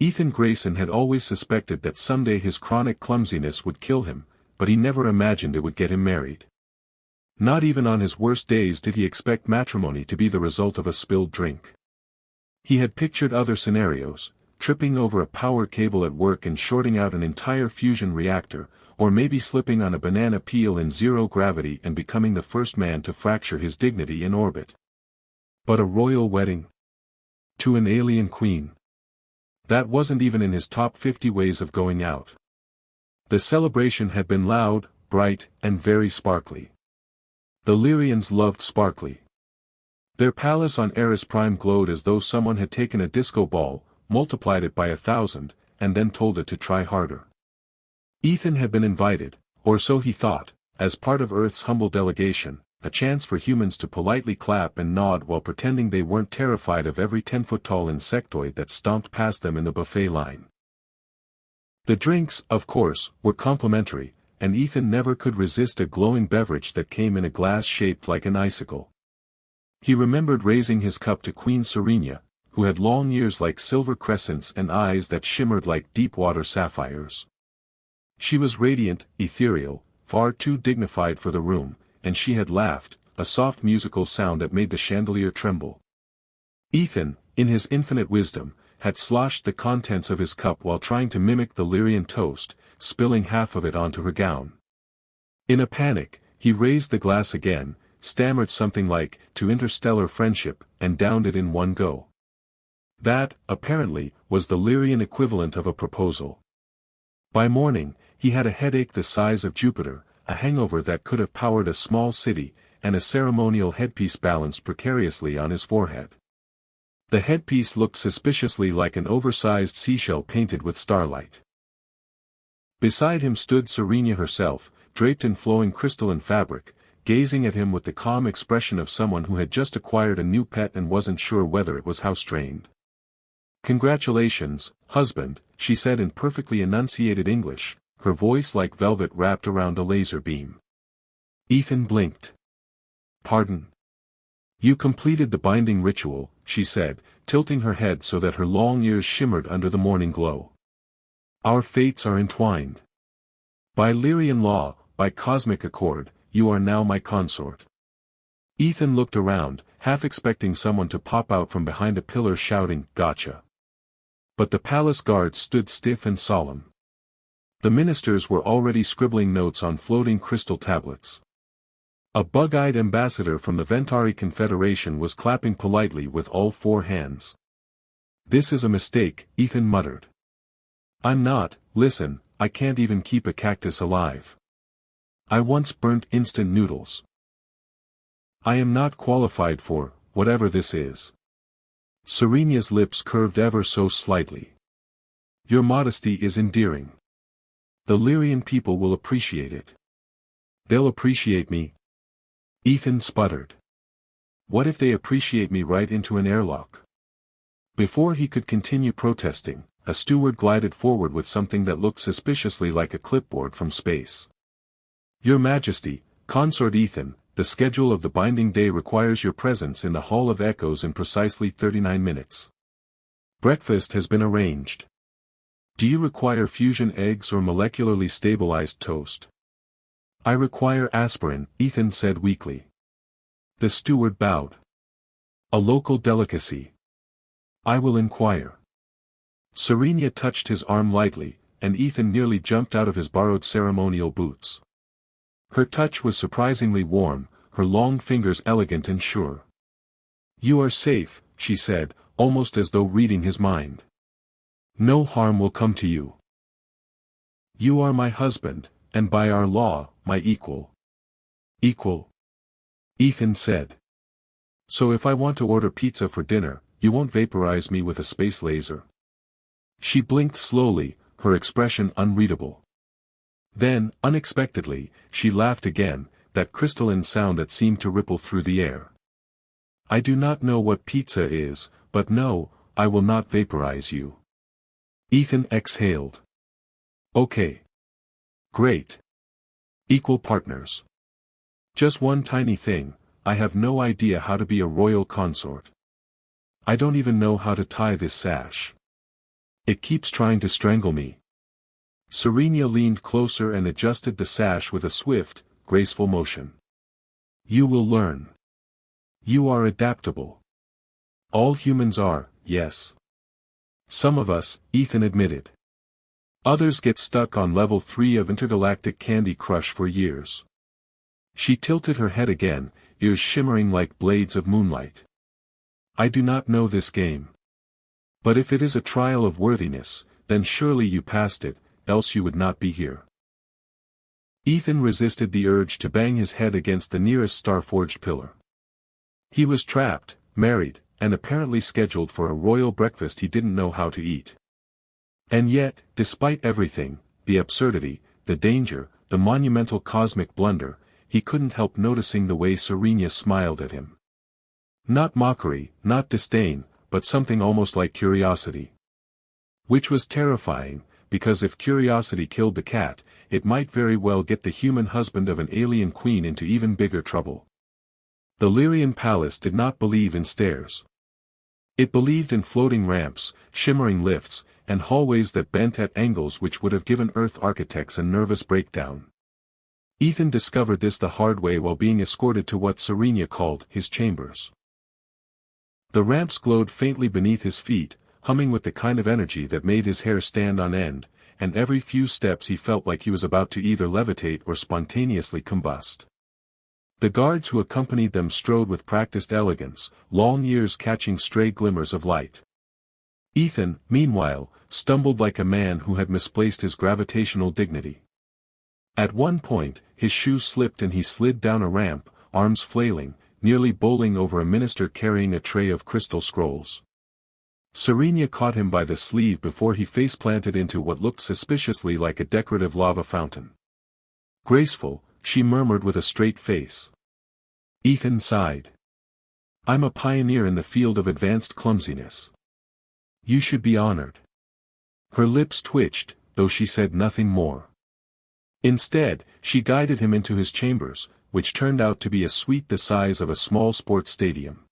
Ethan Grayson had always suspected that someday his chronic clumsiness would kill him, but he never imagined it would get him married. Not even on his worst days did he expect matrimony to be the result of a spilled drink. He had pictured other scenarios, tripping over a power cable at work and shorting out an entire fusion reactor, or maybe slipping on a banana peel in zero gravity and becoming the first man to fracture his dignity in orbit. But a royal wedding? To an alien queen? That wasn't even in his top 50 ways of going out. The celebration had been loud, bright, and very sparkly. The Lyrians loved sparkly. Their palace on Eris Prime glowed as though someone had taken a disco ball, multiplied it by 1,000, and then told it to try harder. Ethan had been invited, or so he thought, as part of Earth's humble delegation, a chance for humans to politely clap and nod while pretending they weren't terrified of every 10-foot-tall insectoid that stomped past them in the buffet line. The drinks, of course, were complimentary, and Ethan never could resist a glowing beverage that came in a glass shaped like an icicle. He remembered raising his cup to Queen Serenia, who had long ears like silver crescents and eyes that shimmered like deep-water sapphires. She was radiant, ethereal, far too dignified for the room, and she had laughed, a soft musical sound that made the chandelier tremble. Ethan, in his infinite wisdom, had sloshed the contents of his cup while trying to mimic the Lyrian toast, spilling half of it onto her gown. In a panic, he raised the glass again, stammered something like, "to interstellar friendship," and downed it in one go. That, apparently, was the Lyrian equivalent of a proposal. By morning, he had a headache the size of Jupiter, a hangover that could have powered a small city, and a ceremonial headpiece balanced precariously on his forehead. The headpiece looked suspiciously like an oversized seashell painted with starlight. Beside him stood Serenia herself, draped in flowing crystalline fabric, gazing at him with the calm expression of someone who had just acquired a new pet and wasn't sure whether it was house-trained. "Congratulations, husband," she said in perfectly enunciated English, her voice like velvet wrapped around a laser beam. Ethan blinked. "Pardon?" "You completed the binding ritual," she said, tilting her head so that her long ears shimmered under the morning glow. "Our fates are entwined. By Lyrian law, by cosmic accord, you are now my consort." Ethan looked around, half expecting someone to pop out from behind a pillar shouting, "Gotcha!" But the palace guards stood stiff and solemn. The ministers were already scribbling notes on floating crystal tablets. A bug-eyed ambassador from the Ventari Confederation was clapping politely with all four hands. "This is a mistake," Ethan muttered. "I'm not, listen, I can't even keep a cactus alive. I once burnt instant noodles. I am not qualified for, whatever this is." Serenia's lips curved ever so slightly. "Your modesty is endearing. The Lyrian people will appreciate it." "They'll appreciate me?" Ethan sputtered. "What if they appreciate me right into an airlock?" Before he could continue protesting, a steward glided forward with something that looked suspiciously like a clipboard from space. "Your Majesty, Consort Ethan, the schedule of the binding day requires your presence in the Hall of Echoes in precisely 39 minutes. Breakfast has been arranged. Do you require fusion eggs or molecularly stabilized toast?" "I require aspirin," Ethan said weakly. The steward bowed. "A local delicacy. I will inquire." Serenia touched his arm lightly, and Ethan nearly jumped out of his borrowed ceremonial boots. Her touch was surprisingly warm, her long fingers elegant and sure. "You are safe," she said, almost as though reading his mind. "No harm will come to you. You are my husband, and by our law, my equal." "Equal?" Ethan said. "So if I want to order pizza for dinner, you won't vaporize me with a space laser?" She blinked slowly, her expression unreadable. Then, unexpectedly, she laughed again, that crystalline sound that seemed to ripple through the air. "I do not know what pizza is, but no, I will not vaporize you." Ethan exhaled. "Okay. Great. Equal partners. Just one tiny thing, I have no idea how to be a royal consort. I don't even know how to tie this sash." It keeps trying to strangle me. Serenia leaned closer and adjusted the sash with a swift, graceful motion. You will learn. You are adaptable. All humans are, yes. Some of us, Ethan admitted. Others get stuck on level 3 of intergalactic Candy Crush for years. She tilted her head again, ears shimmering like blades of moonlight. I do not know this game. But if it is a trial of worthiness, then surely you passed it, else you would not be here. Ethan resisted the urge to bang his head against the nearest star-forged pillar. He was trapped, married, and apparently scheduled for a royal breakfast he didn't know how to eat. And yet, despite everything, the absurdity, the danger, the monumental cosmic blunder, he couldn't help noticing the way Serenia smiled at him. Not mockery, not disdain, but something almost like curiosity. Which was terrifying, because if curiosity killed the cat, it might very well get the human husband of an alien queen into even bigger trouble. The Lyrian palace did not believe in stairs. It believed in floating ramps, shimmering lifts, and hallways that bent at angles which would have given Earth architects a nervous breakdown. Ethan discovered this the hard way while being escorted to what Serenia called his chambers. The ramps glowed faintly beneath his feet, humming with the kind of energy that made his hair stand on end, and every few steps he felt like he was about to either levitate or spontaneously combust. The guards who accompanied them strode with practiced elegance, long ears catching stray glimmers of light. Ethan, meanwhile, stumbled like a man who had misplaced his gravitational dignity. At one point, his shoes slipped and he slid down a ramp, arms flailing, nearly bowling over a minister carrying a tray of crystal scrolls. Serenia caught him by the sleeve before he face-planted into what looked suspiciously like a decorative lava fountain. Graceful, she murmured with a straight face. Ethan sighed. I'm a pioneer in the field of advanced clumsiness. You should be honored. Her lips twitched, though she said nothing more. Instead, she guided him into his chambers, which turned out to be a suite the size of a small sports stadium.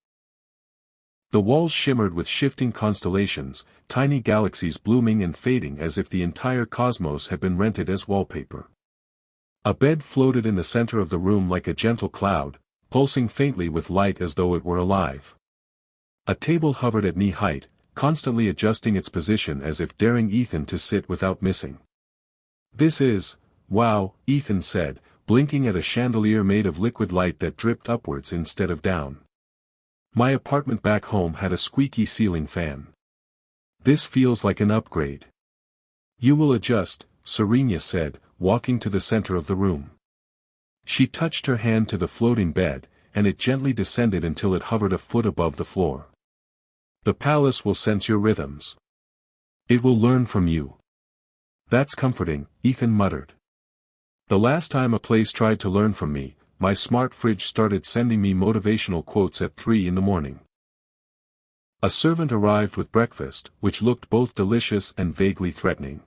The walls shimmered with shifting constellations, tiny galaxies blooming and fading as if the entire cosmos had been rented as wallpaper. A bed floated in the center of the room like a gentle cloud, pulsing faintly with light as though it were alive. A table hovered at knee height, constantly adjusting its position as if daring Ethan to sit without missing. This is, wow, Ethan said, blinking at a chandelier made of liquid light that dripped upwards instead of down. My apartment back home had a squeaky ceiling fan. This feels like an upgrade. You will adjust, Serenia said, walking to the center of the room. She touched her hand to the floating bed, and it gently descended until it hovered a foot above the floor. The palace will sense your rhythms. It will learn from you. That's comforting, Ethan muttered. The last time a place tried to learn from me, my smart fridge started sending me motivational quotes at 3 in the morning. A servant arrived with breakfast, which looked both delicious and vaguely threatening.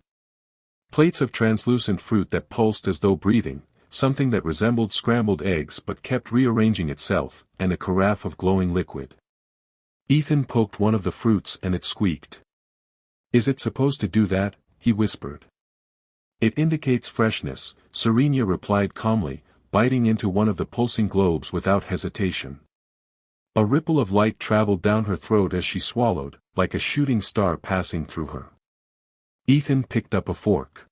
Plates of translucent fruit that pulsed as though breathing, something that resembled scrambled eggs but kept rearranging itself, and a carafe of glowing liquid. Ethan poked one of the fruits and it squeaked. Is it supposed to do that? He whispered. It indicates freshness, Serenia replied calmly, biting into one of the pulsing globes without hesitation. A ripple of light traveled down her throat as she swallowed, like a shooting star passing through her. Ethan picked up a fork.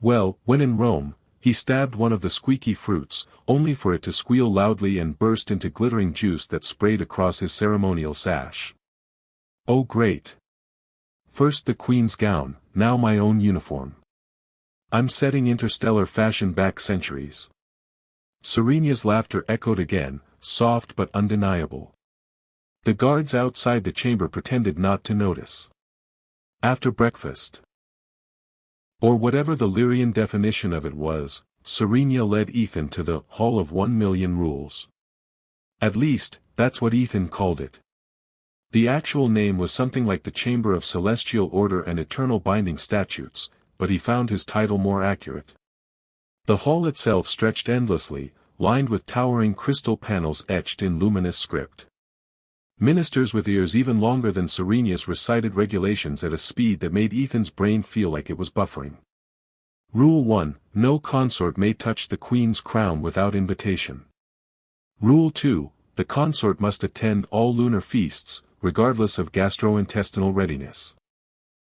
Well, when in Rome, he stabbed one of the squeaky fruits, only for it to squeal loudly and burst into glittering juice that sprayed across his ceremonial sash. Oh great! First the queen's gown, now my own uniform. I'm setting interstellar fashion back centuries. Serenia's laughter echoed again, soft but undeniable. The guards outside the chamber pretended not to notice. After breakfast, or whatever the Lyrian definition of it was, Serenia led Ethan to the Hall of 1,000,000 Rules. At least, that's what Ethan called it. The actual name was something like the Chamber of Celestial Order and Eternal Binding Statutes, but he found his title more accurate. The hall itself stretched endlessly, lined with towering crystal panels etched in luminous script. Ministers with ears even longer than Serenius recited regulations at a speed that made Ethan's brain feel like it was buffering. Rule 1, no consort may touch the Queen's crown without invitation. Rule 2, the consort must attend all lunar feasts, regardless of gastrointestinal readiness.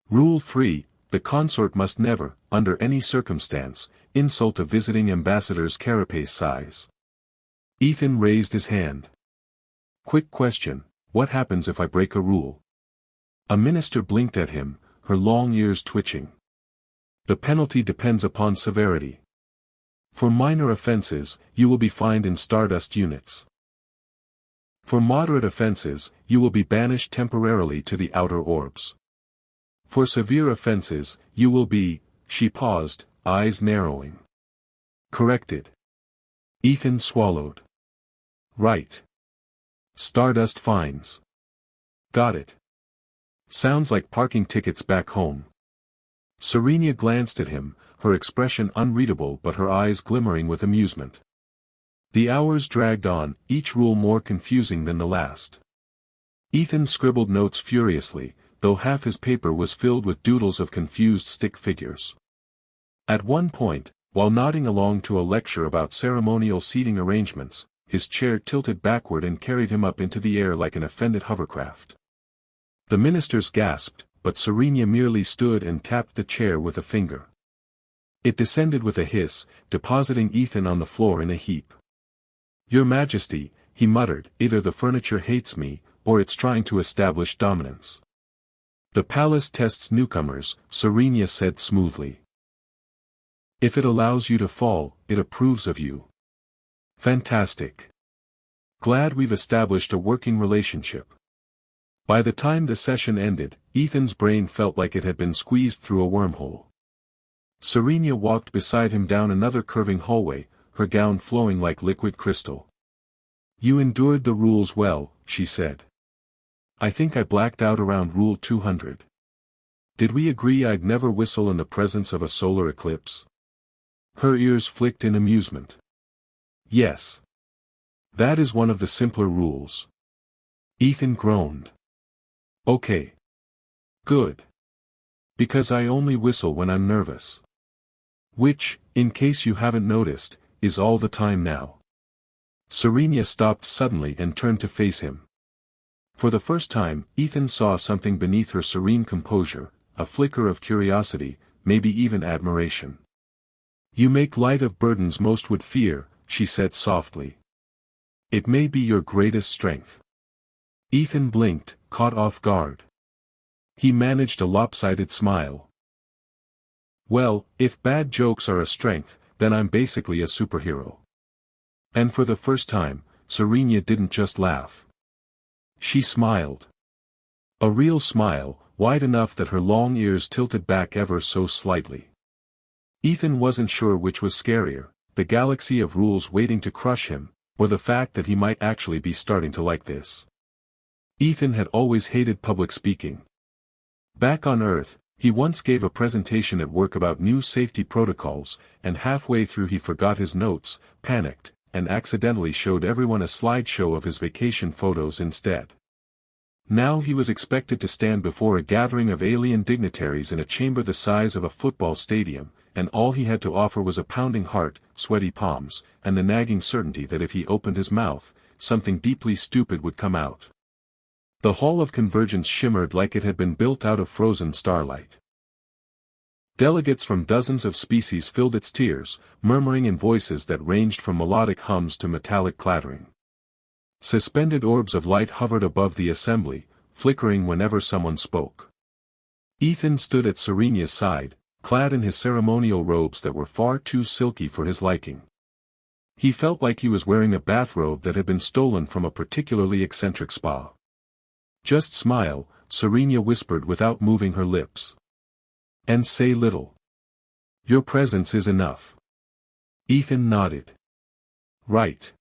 Rule 3, the consort must never, under any circumstance, insult a visiting ambassador's carapace size. Ethan raised his hand. Quick question, what happens if I break a rule? A minister blinked at him, her long ears twitching. The penalty depends upon severity. For minor offenses, you will be fined in stardust units. For moderate offenses, you will be banished temporarily to the outer orbs. For severe offenses, you will be, she paused, eyes narrowing. Corrected. Ethan swallowed. Right. Stardust fines. Got it. Sounds like parking tickets back home. Serenia glanced at him, her expression unreadable but her eyes glimmering with amusement. The hours dragged on, each rule more confusing than the last. Ethan scribbled notes furiously, though half his paper was filled with doodles of confused stick figures. At one point, while nodding along to a lecture about ceremonial seating arrangements, his chair tilted backward and carried him up into the air like an offended hovercraft. The ministers gasped, but Serenia merely stood and tapped the chair with a finger. It descended with a hiss, depositing Ethan on the floor in a heap. Your Majesty, he muttered, either the furniture hates me, or it's trying to establish dominance. The palace tests newcomers, Serenia said smoothly. If it allows you to fall, it approves of you. Fantastic. Glad we've established a working relationship. By the time the session ended, Ethan's brain felt like it had been squeezed through a wormhole. Serenia walked beside him down another curving hallway, her gown flowing like liquid crystal. You endured the rules well, she said. I think I blacked out around Rule 200. Did we agree I'd never whistle in the presence of a solar eclipse? Her ears flicked in amusement. Yes. That is one of the simpler rules. Ethan groaned. Okay. Good. Because I only whistle when I'm nervous. Which, in case you haven't noticed, is all the time now. Serenia stopped suddenly and turned to face him. For the first time, Ethan saw something beneath her serene composure, a flicker of curiosity, maybe even admiration. You make light of burdens most would fear, she said softly. It may be your greatest strength. Ethan blinked, caught off guard. He managed a lopsided smile. Well, if bad jokes are a strength, then I'm basically a superhero. And for the first time, Serenia didn't just laugh. She smiled. A real smile, wide enough that her long ears tilted back ever so slightly. Ethan wasn't sure which was scarier, the galaxy of rules waiting to crush him, or the fact that he might actually be starting to like this. Ethan had always hated public speaking. Back on Earth, he once gave a presentation at work about new safety protocols, and halfway through he forgot his notes, panicked, and accidentally showed everyone a slideshow of his vacation photos instead. Now he was expected to stand before a gathering of alien dignitaries in a chamber the size of a football stadium, and all he had to offer was a pounding heart, sweaty palms, and the nagging certainty that if he opened his mouth, something deeply stupid would come out. The Hall of Convergence shimmered like it had been built out of frozen starlight. Delegates from dozens of species filled its tiers, murmuring in voices that ranged from melodic hums to metallic clattering. Suspended orbs of light hovered above the assembly, flickering whenever someone spoke. Ethan stood at Serenia's side, clad in his ceremonial robes that were far too silky for his liking. He felt like he was wearing a bathrobe that had been stolen from a particularly eccentric spa. Just smile, Serenia whispered without moving her lips. And say little. Your presence is enough. Ethan nodded. Right.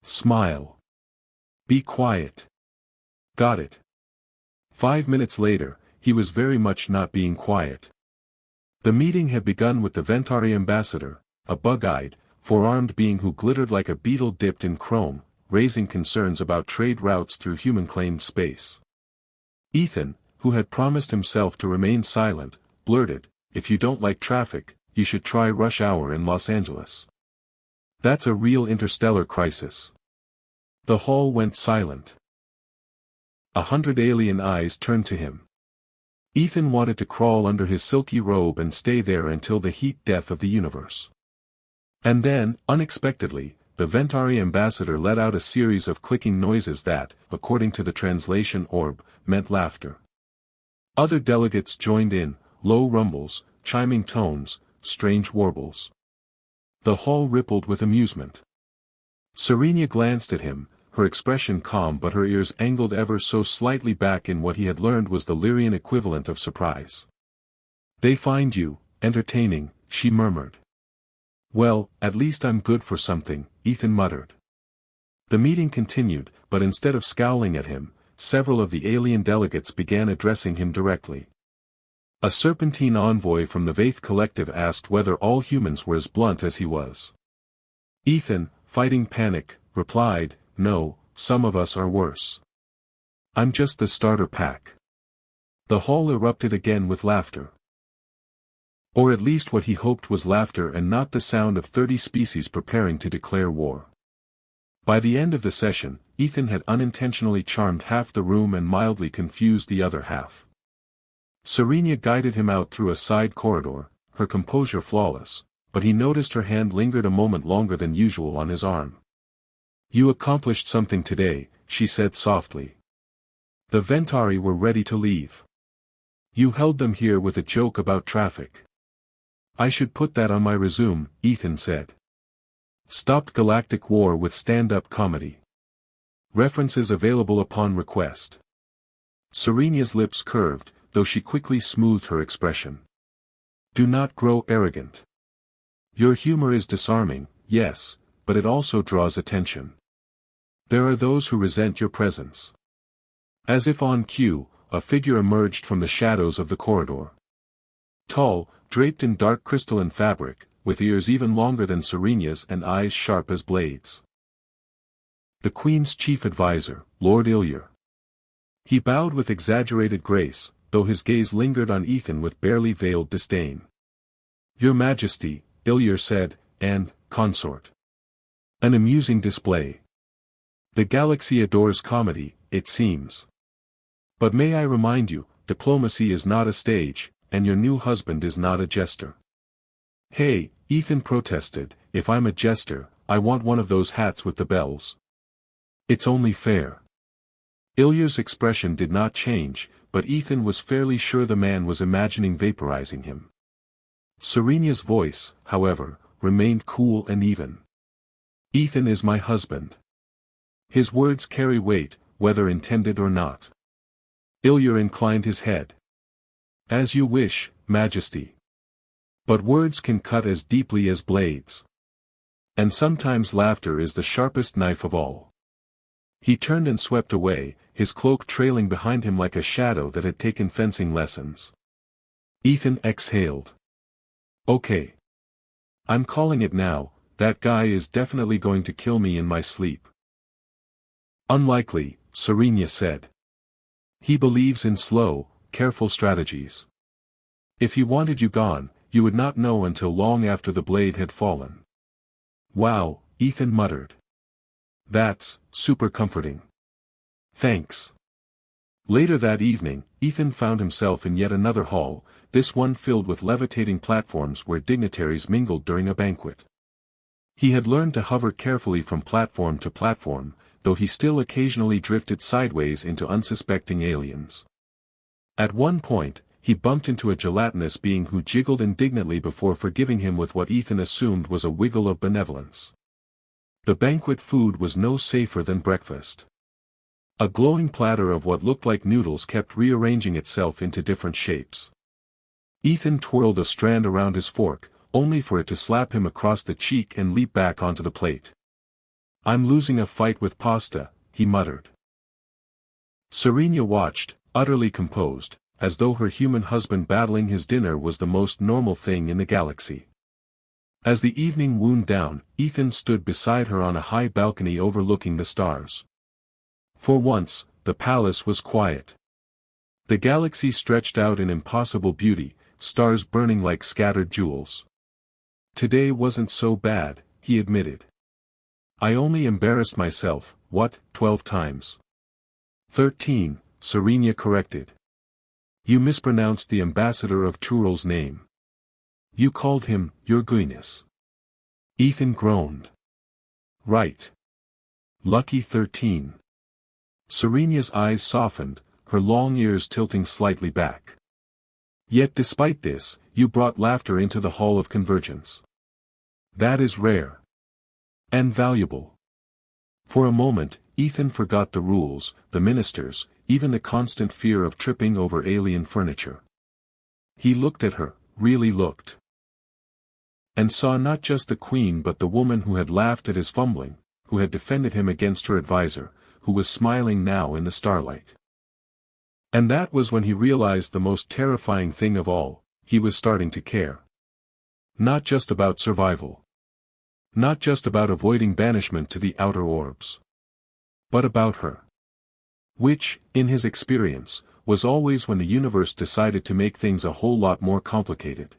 Smile. Be quiet. Got it. 5 minutes later, he was very much not being quiet. The meeting had begun with the Ventari ambassador, a bug-eyed, four-armed being who glittered like a beetle dipped in chrome, raising concerns about trade routes through human-claimed space. Ethan, who had promised himself to remain silent, blurted, "If you don't like traffic, you should try rush hour in Los Angeles. That's a real interstellar crisis." The hall went silent. 100 alien eyes turned to him. Ethan wanted to crawl under his silky robe and stay there until the heat death of the universe. And then, unexpectedly, the Ventari ambassador let out a series of clicking noises that, according to the translation orb, meant laughter. Other delegates joined in, low rumbles, chiming tones, strange warbles. The hall rippled with amusement. Serenia glanced at him, her expression calm but her ears angled ever so slightly back in what he had learned was the Lyrian equivalent of surprise. "They find you entertaining," she murmured. "Well, at least I'm good for something," Ethan muttered. The meeting continued, but instead of scowling at him, several of the alien delegates began addressing him directly. A serpentine envoy from the Vaith Collective asked whether all humans were as blunt as he was. Ethan, fighting panic, replied, "No, some of us are worse. I'm just the starter pack." The hall erupted again with laughter. Or at least what he hoped was laughter and not the sound of 30 species preparing to declare war. By the end of the session, Ethan had unintentionally charmed half the room and mildly confused the other half. Serenia guided him out through a side corridor, her composure flawless, but he noticed her hand lingered a moment longer than usual on his arm. "You accomplished something today," she said softly. "The Ventari were ready to leave. You held them here with a joke about traffic." "I should put that on my resume," Ethan said. "Stopped Galactic War with stand-up comedy. References available upon request." Serenia's lips curved, though she quickly smoothed her expression. "Do not grow arrogant. Your humor is disarming, yes, but it also draws attention. There are those who resent your presence." As if on cue, a figure emerged from the shadows of the corridor. Tall, draped in dark crystalline fabric, with ears even longer than Serenia's and eyes sharp as blades. The Queen's chief advisor, Lord Ilyar. He bowed with exaggerated grace, though his gaze lingered on Ethan with barely veiled disdain. "Your Majesty," Ilyar said, "and, consort. An amusing display. The galaxy adores comedy, it seems. But may I remind you, diplomacy is not a stage, and your new husband is not a jester." "Hey," Ethan protested, "if I'm a jester, I want one of those hats with the bells. It's only fair." Ilyar's expression did not change, but Ethan was fairly sure the man was imagining vaporizing him. Serenia's voice, however, remained cool and even. "Ethan is my husband. His words carry weight, whether intended or not." Ilyar inclined his head. "As you wish, Majesty. But words can cut as deeply as blades. And sometimes laughter is the sharpest knife of all." He turned and swept away, his cloak trailing behind him like a shadow that had taken fencing lessons. Ethan exhaled. "Okay. I'm calling it now, that guy is definitely going to kill me in my sleep." "Unlikely," Serenia said. "He believes in slow, careful strategies. If he wanted you gone, you would not know until long after the blade had fallen." "Wow," Ethan muttered. "That's super comforting. Thanks." Later that evening, Ethan found himself in yet another hall, this one filled with levitating platforms where dignitaries mingled during a banquet. He had learned to hover carefully from platform to platform, though he still occasionally drifted sideways into unsuspecting aliens. At one point, he bumped into a gelatinous being who jiggled indignantly before forgiving him with what Ethan assumed was a wiggle of benevolence. The banquet food was no safer than breakfast. A glowing platter of what looked like noodles kept rearranging itself into different shapes. Ethan twirled a strand around his fork, only for it to slap him across the cheek and leap back onto the plate. "I'm losing a fight with pasta," he muttered. Serenia watched, utterly composed, as though her human husband battling his dinner was the most normal thing in the galaxy. As the evening wound down, Ethan stood beside her on a high balcony overlooking the stars. For once, the palace was quiet. The galaxy stretched out in impossible beauty, stars burning like scattered jewels. Today wasn't so bad, he admitted. I only embarrassed myself, 12 times? 13, Serenia corrected. You mispronounced the ambassador of Turul's name. You called him, Your Guinness. Ethan groaned. Right. Lucky 13. Serenia's eyes softened, her long ears tilting slightly back. Yet despite this, you brought laughter into the Hall of Convergence. That is rare. And valuable. For a moment, Ethan forgot the rules, the ministers, even the constant fear of tripping over alien furniture. He looked at her, really looked. And saw not just the queen but the woman who had laughed at his fumbling, who had defended him against her advisor, who was smiling now in the starlight. And that was when he realized the most terrifying thing of all, he was starting to care. Not just about survival. Not just about avoiding banishment to the outer orbs. But about her. Which, in his experience, was always when the universe decided to make things a whole lot more complicated.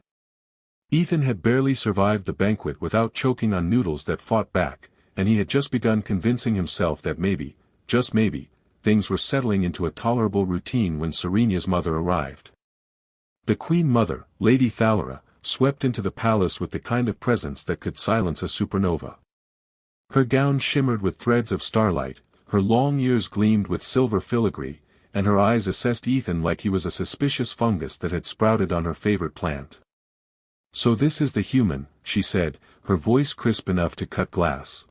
Ethan had barely survived the banquet without choking on noodles that fought back, and he had just begun convincing himself that maybe, just maybe, things were settling into a tolerable routine when Serenia's mother arrived. The Queen Mother, Lady Thalera, swept into the palace with the kind of presence that could silence a supernova. Her gown shimmered with threads of starlight, her long ears gleamed with silver filigree, and her eyes assessed Ethan like he was a suspicious fungus that had sprouted on her favorite plant. So this is the human, she said, her voice crisp enough to cut glass.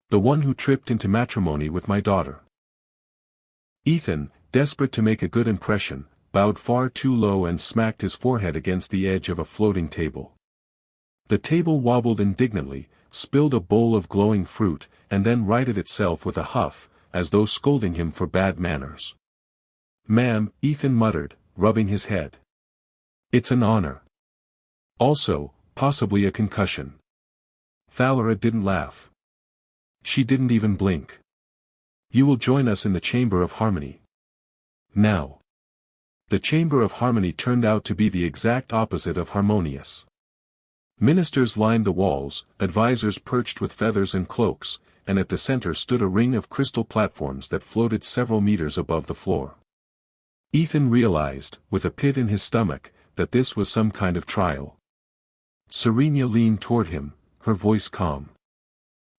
The one who tripped into matrimony with my daughter. Ethan, desperate to make a good impression, bowed far too low and smacked his forehead against the edge of a floating table. The table wobbled indignantly, spilled a bowl of glowing fruit, and then righted itself with a huff, as though scolding him for bad manners. Ma'am, Ethan muttered, rubbing his head. It's an honor. Also, possibly a concussion. Thalera didn't laugh. She didn't even blink. You will join us in the Chamber of Harmony. Now. The Chamber of Harmony turned out to be the exact opposite of harmonious. Ministers lined the walls, advisors perched with feathers and cloaks, and at the center stood a ring of crystal platforms that floated several meters above the floor. Ethan realized, with a pit in his stomach, that this was some kind of trial. Serenia leaned toward him, her voice calm.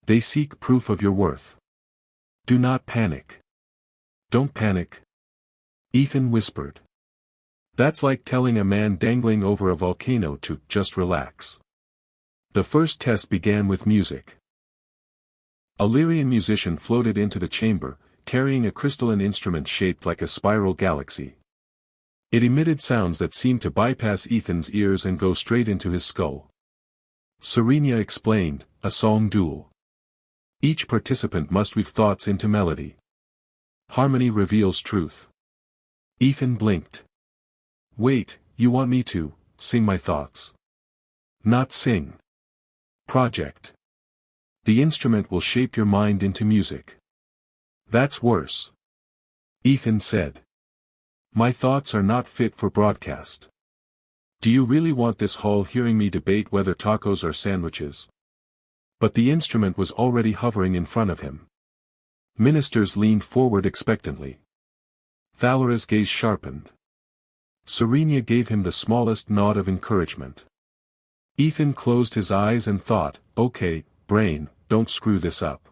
They seek proof of your worth. Do not panic. Don't panic. Ethan whispered. That's like telling a man dangling over a volcano to just relax. The first test began with music. A Lyrian musician floated into the chamber, carrying a crystalline instrument shaped like a spiral galaxy. It emitted sounds that seemed to bypass Ethan's ears and go straight into his skull. Serenia explained, a song duel. Each participant must weave thoughts into melody. Harmony reveals truth. Ethan blinked. Wait, you want me to sing my thoughts? Not sing. Project. The instrument will shape your mind into music. That's worse. Ethan said. My thoughts are not fit for broadcast. Do you really want this hall hearing me debate whether tacos are sandwiches? But the instrument was already hovering in front of him. Ministers leaned forward expectantly. Thalera's gaze sharpened. Serenia gave him the smallest nod of encouragement. Ethan closed his eyes and thought, okay, brain, don't screw this up.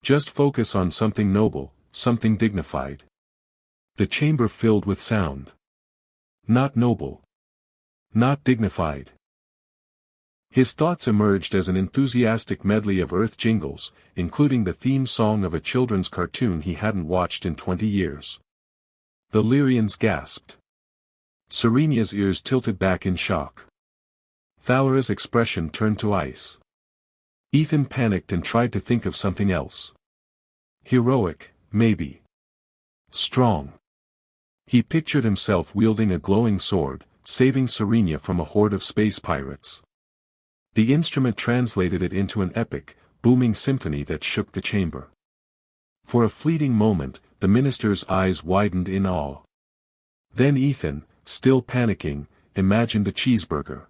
Just focus on something noble, something dignified. The chamber filled with sound. Not noble. Not dignified. His thoughts emerged as an enthusiastic medley of Earth jingles, including the theme song of a children's cartoon he hadn't watched in 20 years. The Lyrians gasped. Serenia's ears tilted back in shock. Thalera's expression turned to ice. Ethan panicked and tried to think of something else. Heroic, maybe. Strong. He pictured himself wielding a glowing sword, saving Serenia from a horde of space pirates. The instrument translated it into an epic, booming symphony that shook the chamber. For a fleeting moment, the minister's eyes widened in awe. Then Ethan, still panicking, imagined a cheeseburger.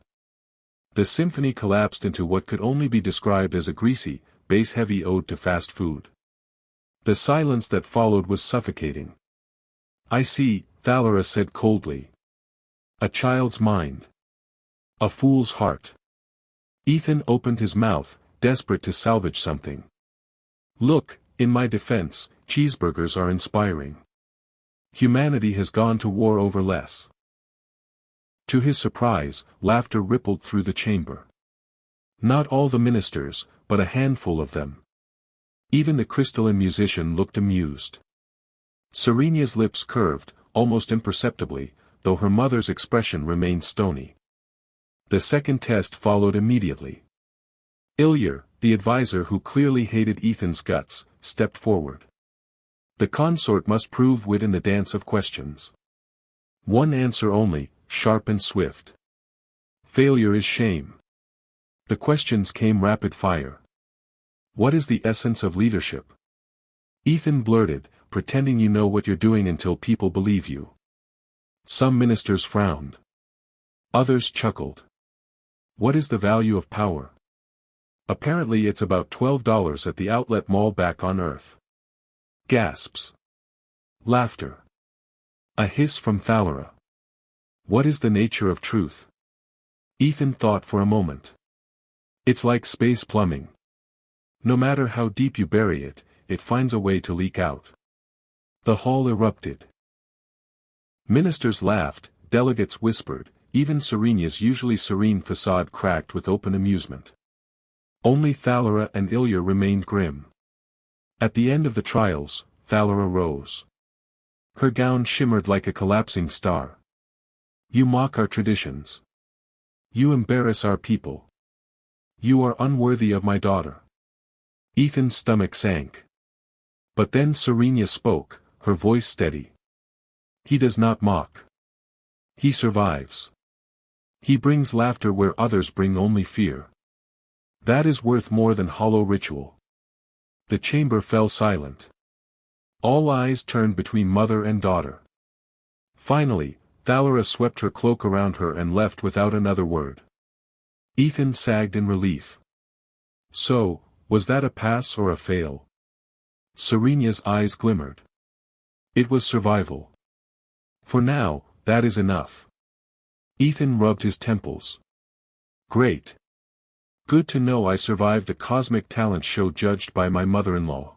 The symphony collapsed into what could only be described as a greasy, bass-heavy ode to fast food. The silence that followed was suffocating. "I see," Thalera said coldly. "A child's mind. A fool's heart." Ethan opened his mouth, desperate to salvage something. "Look, in my defense, cheeseburgers are inspiring. Humanity has gone to war over less." To his surprise, laughter rippled through the chamber. Not all the ministers, but a handful of them. Even the crystalline musician looked amused. Serenia's lips curved, almost imperceptibly, though her mother's expression remained stony. The second test followed immediately. Ilyar, the advisor who clearly hated Ethan's guts, stepped forward. The consort must prove wit in the dance of questions. One answer only, sharp and swift. Failure is shame. The questions came rapid fire. What is the essence of leadership? Ethan blurted, pretending you know what you're doing until people believe you. Some ministers frowned. Others chuckled. What is the value of power? Apparently it's about $12 at the outlet mall back on Earth. Gasps. Laughter. A hiss from Thalera. What is the nature of truth? Ethan thought for a moment. It's like space plumbing. No matter how deep you bury it, it finds a way to leak out. The hall erupted. Ministers laughed, delegates whispered, even Serenia's usually serene facade cracked with open amusement. Only Thalera and Ilyar remained grim. At the end of the trials, Thalera rose. Her gown shimmered like a collapsing star. You mock our traditions. You embarrass our people. You are unworthy of my daughter. Ethan's stomach sank. But then Serenia spoke, her voice steady. He does not mock. He survives. He brings laughter where others bring only fear. That is worth more than hollow ritual. The chamber fell silent. All eyes turned between mother and daughter. Finally, Thalera swept her cloak around her and left without another word. Ethan sagged in relief. So, was that a pass or a fail? Serenia's eyes glimmered. It was survival. For now, that is enough. Ethan rubbed his temples. Great. Good to know I survived a cosmic talent show judged by my mother-in-law.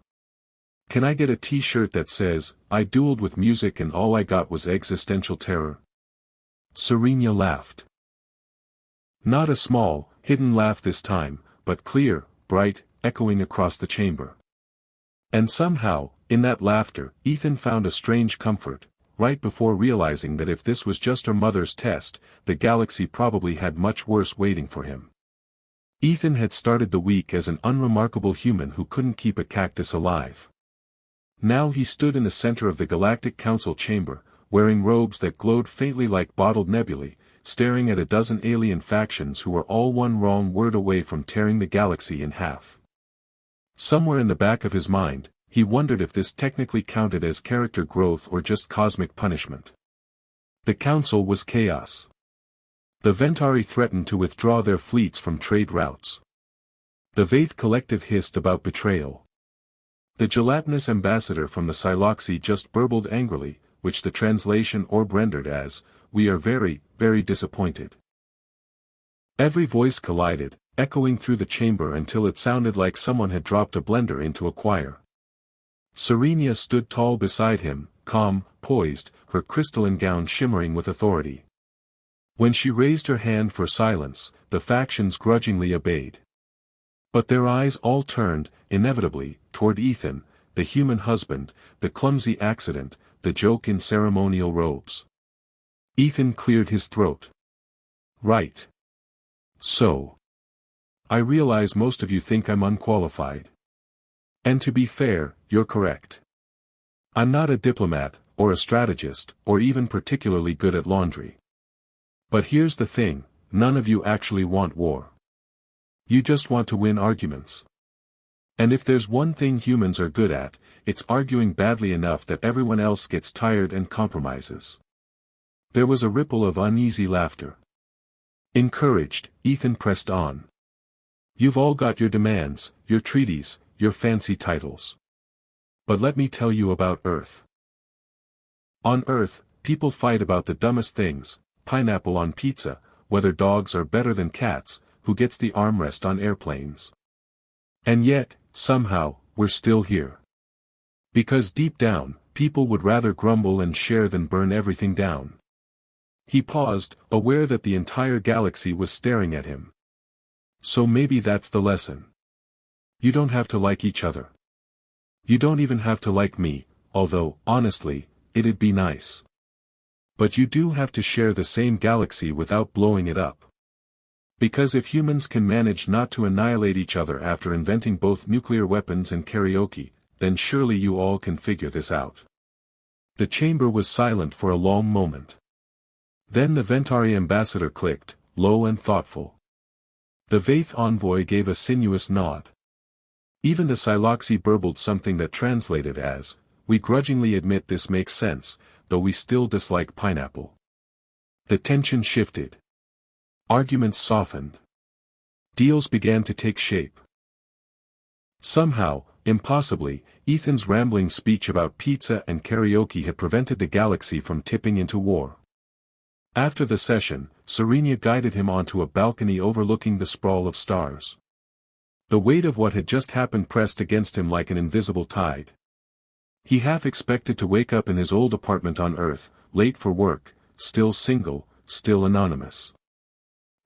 Can I get a t-shirt that says, I dueled with music and all I got was existential terror? Serenia laughed. Not a small, hidden laugh this time, but clear, bright, echoing across the chamber. And somehow, in that laughter, Ethan found a strange comfort, right before realizing that if this was just her mother's test, the galaxy probably had much worse waiting for him. Ethan had started the week as an unremarkable human who couldn't keep a cactus alive. Now he stood in the center of the Galactic Council chamber, wearing robes that glowed faintly like bottled nebulae, staring at a dozen alien factions who were all one wrong word away from tearing the galaxy in half. Somewhere in the back of his mind, he wondered if this technically counted as character growth or just cosmic punishment. The council was chaos. The Ventari threatened to withdraw their fleets from trade routes. The Vaith Collective hissed about betrayal. The gelatinous ambassador from the Siloxy just burbled angrily, which the translation orb rendered as, "We are very, very disappointed." Every voice collided, echoing through the chamber until it sounded like someone had dropped a blender into a choir. Serenia stood tall beside him, calm, poised, her crystalline gown shimmering with authority. When she raised her hand for silence, the factions grudgingly obeyed. But their eyes all turned, inevitably, toward Ethan, the human husband, the clumsy accident, the joke in ceremonial robes. Ethan cleared his throat. Right. So. I realize most of you think I'm unqualified. And to be fair, you're correct. I'm not a diplomat, or a strategist, or even particularly good at laundry. But here's the thing, none of you actually want war. You just want to win arguments. And if there's one thing humans are good at, it's arguing badly enough that everyone else gets tired and compromises. There was a ripple of uneasy laughter. Encouraged, Ethan pressed on. You've all got your demands, your treaties, your fancy titles. But let me tell you about Earth. On Earth, people fight about the dumbest things: pineapple on pizza, whether dogs are better than cats, who gets the armrest on airplanes. And yet, somehow, we're still here. Because deep down, people would rather grumble and share than burn everything down. He paused, aware that the entire galaxy was staring at him. So maybe that's the lesson. You don't have to like each other. You don't even have to like me, although, honestly, it'd be nice. But you do have to share the same galaxy without blowing it up. Because if humans can manage not to annihilate each other after inventing both nuclear weapons and karaoke, then surely you all can figure this out. The chamber was silent for a long moment. Then the Ventari ambassador clicked, low and thoughtful. The Vaith envoy gave a sinuous nod. Even the Siloxy burbled something that translated as, "We grudgingly admit this makes sense, though we still dislike pineapple." The tension shifted. Arguments softened. Deals began to take shape. Somehow, impossibly, Ethan's rambling speech about pizza and karaoke had prevented the galaxy from tipping into war. After the session, Serenia guided him onto a balcony overlooking the sprawl of stars. The weight of what had just happened pressed against him like an invisible tide. He half expected to wake up in his old apartment on Earth, late for work, still single, still anonymous.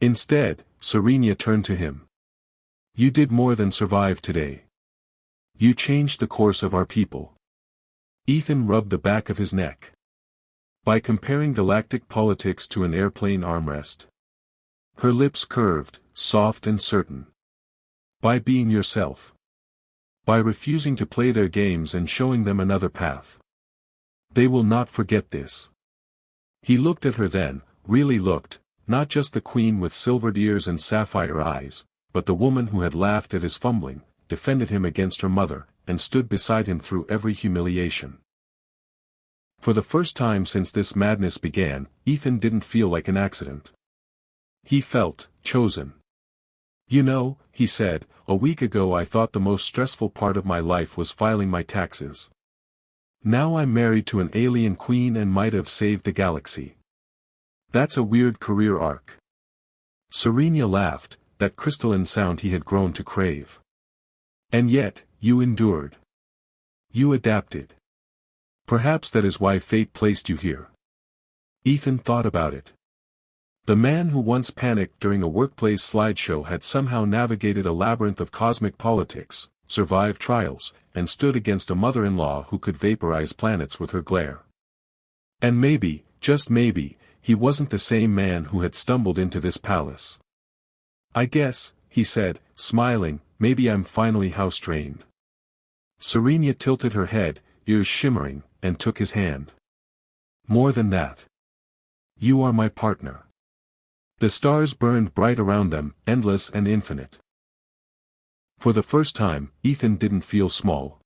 Instead, Serenia turned to him. You did more than survive today. You changed the course of our people. Ethan rubbed the back of his neck. By comparing galactic politics to an airplane armrest. Her lips curved, soft and certain. By being yourself. By refusing to play their games and showing them another path. They will not forget this. He looked at her then, really looked, not just the queen with silvered ears and sapphire eyes, but the woman who had laughed at his fumbling, defended him against her mother, and stood beside him through every humiliation. For the first time since this madness began, Ethan didn't feel like an accident. He felt chosen. You know, he said, a week ago I thought the most stressful part of my life was filing my taxes. Now I'm married to an alien queen and might have saved the galaxy. That's a weird career arc. Serenia laughed, that crystalline sound he had grown to crave. And yet, you endured. You adapted. Perhaps that is why fate placed you here. Ethan thought about it. The man who once panicked during a workplace slideshow had somehow navigated a labyrinth of cosmic politics, survived trials, and stood against a mother-in-law who could vaporize planets with her glare. And maybe, just maybe, he wasn't the same man who had stumbled into this palace. I guess, he said, smiling, maybe I'm finally house-trained. Serenia tilted her head, ears shimmering, and took his hand. More than that. You are my partner. The stars burned bright around them, endless and infinite. For the first time, Ethan didn't feel small.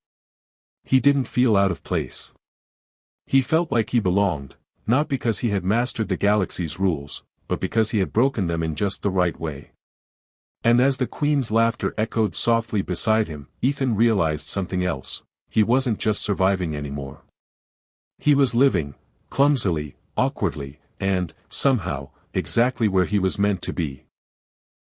He didn't feel out of place. He felt like he belonged, not because he had mastered the galaxy's rules, but because he had broken them in just the right way. And as the Queen's laughter echoed softly beside him, Ethan realized something else. He wasn't just surviving anymore. He was living, clumsily, awkwardly, and, somehow, exactly where he was meant to be.